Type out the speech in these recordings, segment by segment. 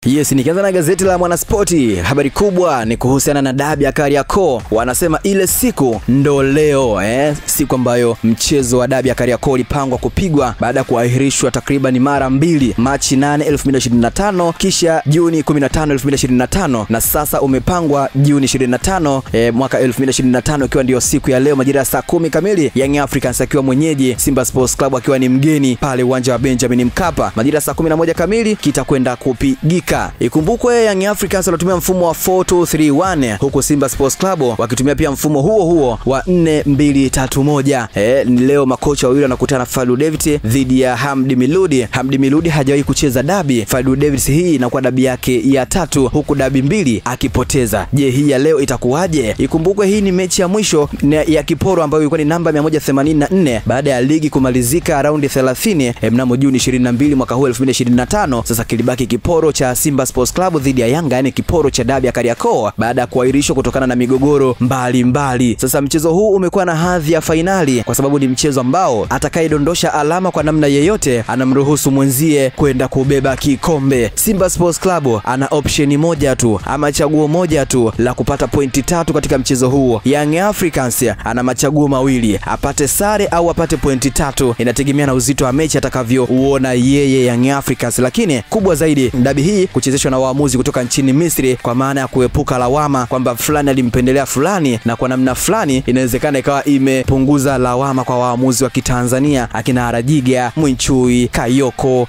Yes, nikianza na gazeti la Mwanaspoti, habari kubwa ni kuhusiana na dabi ya Kariakoo. Wanasema ile siku ndo leo, siku ambayo mchezo wa dabi ya Kariakoo ulipangwa kupigwa baada ya kuahirishwa takriban mara mbili, Machi 8, 2025 kisha Juni 15, 2025 na sasa umepangwa Juni 25 mwaka 2025 ikiwa ndio siku ya leo majira ya saa 10 kamili, Young Africans akiwa mwenyeji, Simba Sports Club akiwa ni mgeni pale uwanja wa Benjamin Mkapa. Majira ya saa 11 kamili kitakwenda kupigika. Ikumbukwe Young Africans wanatumia mfumo wa 4-2-3-1 huku Simba Sports Club wakitumia pia mfumo huo wa 4-2-3-1. Ni leo makocha wawili wanakutana, Fadlu Davids dhidi ya Hamdi Miludi. Hamdi Miludi hajawahi kucheza dabi. Fadlu Davids hii inakuwa dabi yake ya 3 huku dabi 2 akipoteza. Je, hii ya leo itakuwaje? Ikumbukwe hii ni mechi ya mwisho ya kiporo ambayo ilikuwa ni namba 184 baada ya ligi kumalizika raundi 30 mnamo Juni 22 mwaka huu 2025. Sasa kilibaki kiporo cha Simba Sports Club dhidi ya Yanga, yani kiporo cha dabi ya Kariakoo baada ya kuahirishwa kutokana na migogoro mbalimbali. Sasa mchezo huu umekuwa na hadhi ya finali kwa sababu ni mchezo ambao atakayedondosha alama kwa namna yeyote anamruhusu mwenzie kwenda kubeba kikombe. Simba Sports Club ana option moja tu ama chaguo moja tu la kupata pointi 3 katika mchezo huu. Young Africans ana machaguo mawili, apate sare au apate pointi 3. Inategemea na uzito wa mechi atakavyouona yeye Young Africans, lakini kubwa zaidi dabi hii kuchezeshwa na waamuzi kutoka nchini Misri kwa maana ya kuepuka lawama kwamba fulani alimpendelea fulani, na kwa namna fulani inawezekana ikawa imepunguza lawama kwa waamuzi wa Kitanzania akina Harajiga, Mwinchui, Kayoko.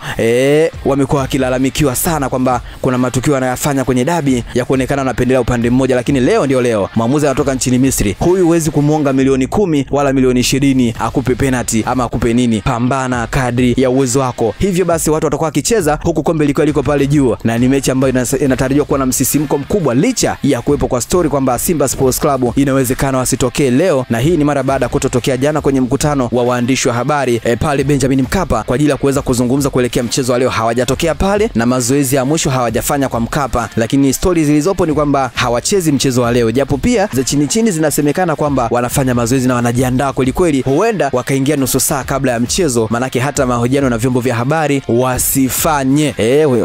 Wamekuwa wakilalamikiwa sana kwamba kuna matukio anayofanya kwenye dabi ya kuonekana anapendelea upande mmoja, lakini leo ndio leo maamuzi anatoka nchini Misri. Huyu huwezi kumuonga milioni 10 wala milioni 20 akupe penalty ama akupe nini, pambana kadri ya uwezo wako. Hivyo basi watu watakuwa wakicheza huku kombe liko pale juu, na ni mechi ambayo inatarajiwa kuwa na msisimko mkubwa licha ya kuwepo kwa story kwamba Simba Sports Club inawezekana wasitokee leo, na hii ni mara baada ya kutotokea jana kwenye mkutano wa waandishi wa habari pale Benjamin Mkapa kwa ajili ya kuweza kuzungumza kuelekea mchezo wa leo. Hawajatokea pale na mazoezi ya mwisho hawajafanya kwa Mkapa, lakini stories zilizopo ni kwamba hawachezi mchezo wa leo, japo pia za chini zinasemekana kwamba wanafanya mazoezi na wanajiandaa kweli. Huenda wakaingia nusu saa kabla ya mchezo, manake hata mahojiano na vyombo vya habari wasifanye.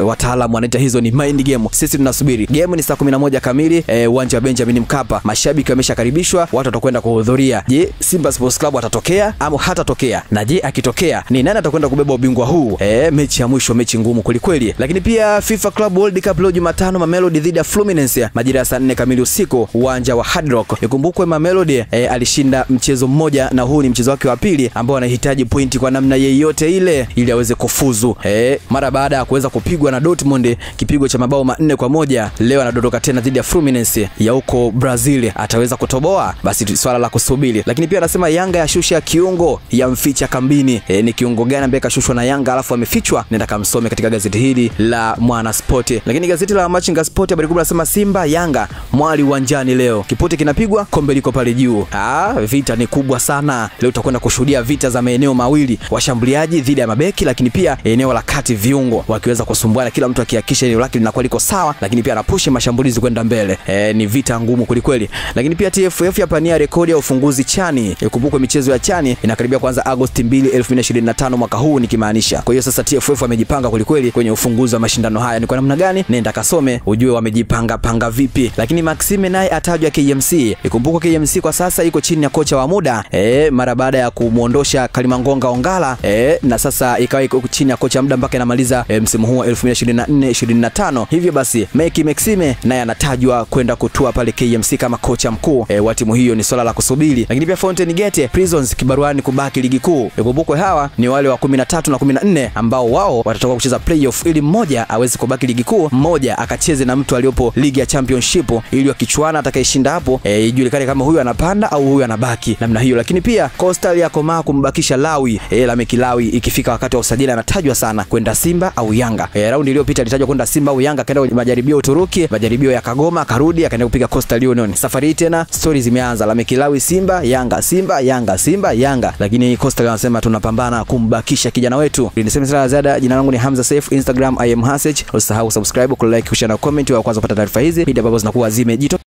Wataalamu wanaita hizo ni mind game. Sisi tunasubiri. Game ni saa 11 kamili uwanja wa Benjamin Mkapa. Mashabiki wameshakaribishwa, watu watakwenda kuhudhuria. Je, Simba Sports Club atatokea ama hatatokea? Na je akitokea ni nani atakwenda kubeba ubingwa huu? Mechi ya mwisho, mechi ngumu kweli. Lakini pia FIFA Club World Cup leo Jumatano, Mamelodi dhidi ya Fluminense majira ya saa 4 kamili usiku uwanja wa Hard Rock. Ikumbukwe Mamelodi alishinda mchezo mmoja na huu ni mchezo wake wa pili ambao anahitaji pointi kwa namna yeyote ile ili aweze kufuzu. Mara baada ya kuweza kupigwa na Dortmund kipigo cha mabao 4-1, leo anadondoka tena dhidi ya Fluminense ya huko Brazil. Ataweza kutoboa? Basi swala la kusubiri. Lakini pia anasema Yanga yashusha kiungo ya mficha kambini. Ni kiungo gani ambaye kashushwa na Yanga alafu amefichwa? Nenda kamsome katika gazeti hili la Mwanaspoti. Lakini gazeti la Machinga Sport habari kubwa nasema Simba Yanga mwali uwanjani leo. Kipote kinapigwa, kombe liko pale juu. Vita ni kubwa sana. Leo tutakwenda kushuhudia vita za maeneo mawili, washambuliaji dhidi ya mabeki, lakini pia eneo la kati viungo wakiweza kusumbuana, kila mtu akihakikisha eneo lake linakuwa liko sawa, lakini pia anapushi mashambulizi kwenda mbele. Ni vita ngumu kweli. Lakini pia TFF yapania rekodi ya ufunguzi chani. Ikumbukwe michezo ya chani inakaribia kuanza Agosti 2, 2025 mwaka huu nikimaanisha. Kwa hiyo sasa TFF wamejipanga kweli kwenye ufunguzi wa mashindano haya. Ni kwa namna gani? Nenda kasome ujue wamejipanga vipi. Lakini Maxime naye atajwa KMC. Ikumbukwe KMC kwa sasa iko chini ya kocha wa muda mara baada ya kumuondosha Kalimangonga Ongala na sasa ikawa iko chini ya kocha muda mpaka inamaliza msimu huu 2024-2025. Hivyo basi Maxime naye anatajwa kwenda kutua pale KMC kama kocha mkuu wa timu hiyo. Ni swala la kusubiri. Lakini pia Fountain Gate Prisons kibaruani kubaki ligi kuu. Ikumbukwe hawa ni wale wa 13 na 14 ambao wao watatoka kucheza playoff ili mmoja aweze kubaki ligi kuu, mmoja akacheze na mtu aliyopo ligi ya championship ili wakichuana atakayeshinda hapo ijulikane kama huyu anapanda au huyu anabaki namna hiyo. Lakini pia Coastal ya Koma kumbakisha Lawi. Lameki Lawi ikifika wakati wa usajili anatajwa sana kwenda Simba au Yanga. Raundi iliyopita alitajwa kwenda Simba au Yanga, akaenda kwenye majaribio Uturuki, majaribio ya Kagoma, akarudi akaenda kupiga Coastal Union. Safari hii tena stories zimeanza, Lameki Lawi Simba Yanga, Simba Yanga, Simba Yanga, lakini Coastal wanasema tunapambana kumbakisha kijana wetu. Niseme sana ziada. Jina langu ni Hamza Saif, Instagram I am Hasej. Usisahau subscribe, kulike, kushare na comment wa kwanza kupata taarifa hizi video ambazo zinakuwa zimejitokeza.